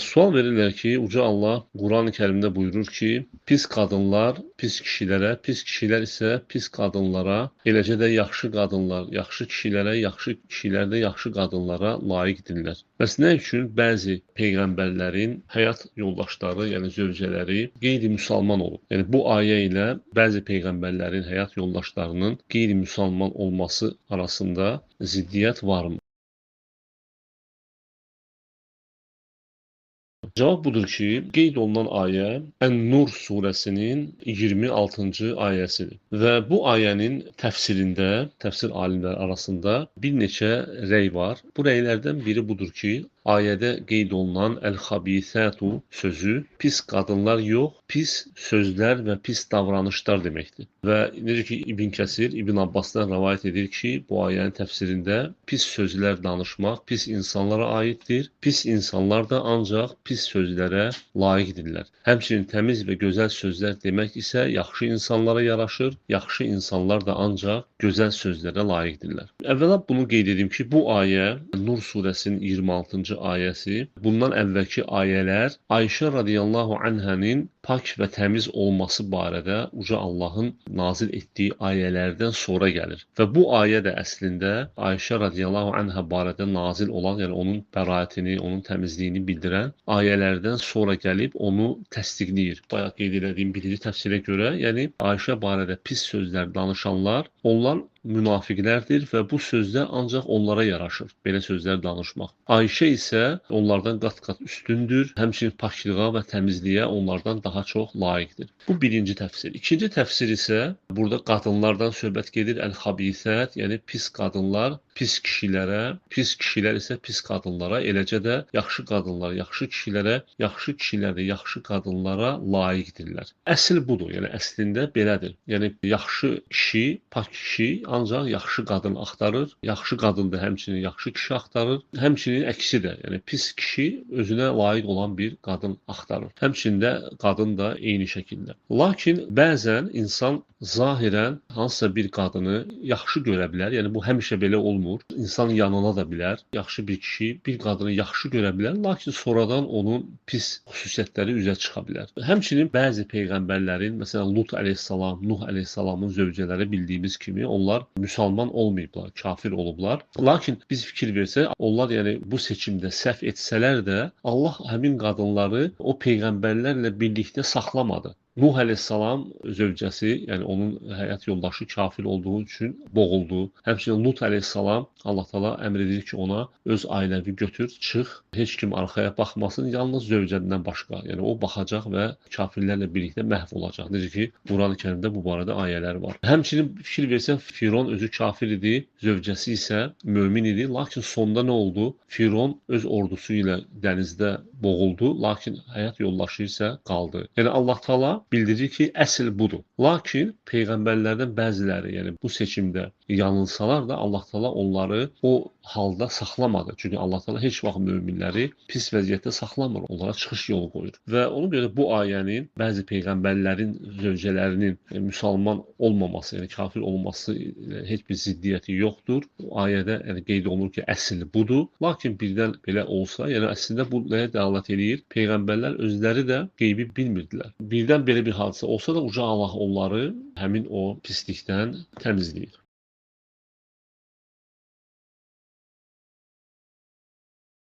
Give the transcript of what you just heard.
Sual verirlər ki, Uca Allah Quran-ı Kərimdə buyurur ki, pis qadınlar pis kişilərə, pis kişilər isə pis qadınlara, eləcə də yaxşı qadınlar yaxşı kişilərə, yaxşı kişilər də yaxşı qadınlara layiqdirlər. Bəs nə üçün bəzi peyğəmbərlərin həyat yoldaşları, yəni zövcələri qeyri-müsəlman olub? Yəni bu ayə ilə bəzi peyğəmbərlərin həyat yoldaşlarının qeyri-müsəlman olması arasında ziddiyyət varmı? Cavab budur ki, qeyd olunan ayə Ən-Nur surəsinin 26-cı ayəsidir. Və bu ayənin təfsirində, təfsir alimləri arasında bir neçə rəy var. Bu rəylərdən biri budur ki, ayədə qeyd olunan əl-xabisatu sözü pis qadınlar yox, pis sözlər və pis davranışlar deməkdir. Və necə ki İbn Kəsir, İbn Abbasdan rivayet edir ki, bu ayənin təfsirində pis sözlər danışmaq pis insanlara aiddir. Pis insanlar da ancaq pis sözlərə layiqdirlər. Həmçinin təmiz və gözəl sözlər demək isə yaxşı insanlara yaraşır. Yaxşı insanlar da ancaq gözəl sözlərə layiqdirlər. Əvvəla bunu qeyd edim ki, bu ayə Nur surəsinin 26-cı ayəsi, bundan əvvəlki ayələr Ayşə radiyallahu anhənin pak və təmiz olması barədə Uca Allahın nazil etdiyi ayələrdən sonra gəlir. Və bu ayə də əslində Ayşə radiyallahu anhə barədə nazil olan, yəni onun bəraətini, onun təmizliyini bildirən ayələrdən sonra gəlib onu təsdiqləyir. Bayaq qeyd etdiyim birinci təfsirə görə, yəni Ayşə barədə pis sözlər danışanlar, onlar münafiqlərdir və bu sözdə ancaq onlara yaraşır belə sözlər danışmaq. Ayşə isə onlardan qat-qat üstündür, həmçinin paklığa və təmizliyə onlardan daha çox layiqdir. Bu birinci təfsir. İkinci təfsir isə burada qadınlardan söhbət gedir, əl-xabisət, yəni pis qadınlar pis kişilərə, pis kişilər isə pis qadınlara, eləcə də yaxşı qadınlar yaxşı kişilərə, yaxşı kişilər də yaxşı qadınlara layiqdirlər. Əsl budur, yəni əslində belədir. Yəni yaxşı kişi, pak kişi ancaq yaxşı qadın axtarır, yaxşı qadın da həmçinin yaxşı kişi axtarır, həmçinin əksi də, yəni pis kişi özünə layiq olan bir qadın axtarır. Həmçinin də qadın da eyni şəkildə. Lakin bəzən insan zahirən hansısa bir qadını yaxşı görə bilər, yəni bu həmişə belə olmur. İnsan yanına da bilər. Yaxşı bir kişi bir qadını yaxşı görə bilər, lakin sonradan onun pis xüsusiyyətləri üzə çıxa bilər. Həmçinin bəzi peyğəmbərlərin, məsələn Lut əleyhissalam, Nuh əleyhissalamın zövcələri bildiyimiz kimi onlar müsəlman olmayıblar, kafir olublar. Lakin biz fikir versək, onlar yəni bu seçimdə səhv etsələr də Allah həmin qadınları o peyğəmbərlərlə birlikdə saxlamadı. Nuh əleyhissalam zövcəsi, yəni onun həyat yoldaşı kafir olduğu üçün boğuldu. Həmçinin Lut əleyhissalam Allah Taala əmr edir ki, ona öz ailəvi götür, çıx, heç kim arxaya baxmasın, yalnız zövcədən başqa. Yəni o baxacaq və kafirlərlə birlikdə məhv olacaq. Necə ki, Qurani-Kərimdə bu barədə ayələr var. Həmçinin fikir versən, Firon özü kafir idi, zövcəsi isə mömin idi. Lakin sonda nə oldu? Firon öz ordusu ilə dənizdə boğuldu, lakin həyat yoldaşı isə qaldı. Yəni Allah Taala bildirir ki, əsl budur. Lakin peyğəmbərlərdən bəziləri, yəni bu seçimdə yanılsalar da Allah Taala onları o halda saxlamadı. Çünki Allah Taala heç vaxt möminləri pis vəziyyətdə saxlamır, onlara çıxış yolu qoyur. Və ona görə bu ayənin bəzi peyğəmbərlərin zövcələrinin müsəlman olmaması, yəni kafir olması ilə heç bir ziddiyyəti yoxdur. Ayədə yəni qeyd olunur ki, əsl budur. Lakin birdən belə olsa, yəni əslində bu nəyə dəlalət eləyir? Peyğəmbərlər özləri də qeybi bilmirdilər. Birdən belə bir hadisə olsa da Uca Allah onları həmin o pislikdən təmizləyir.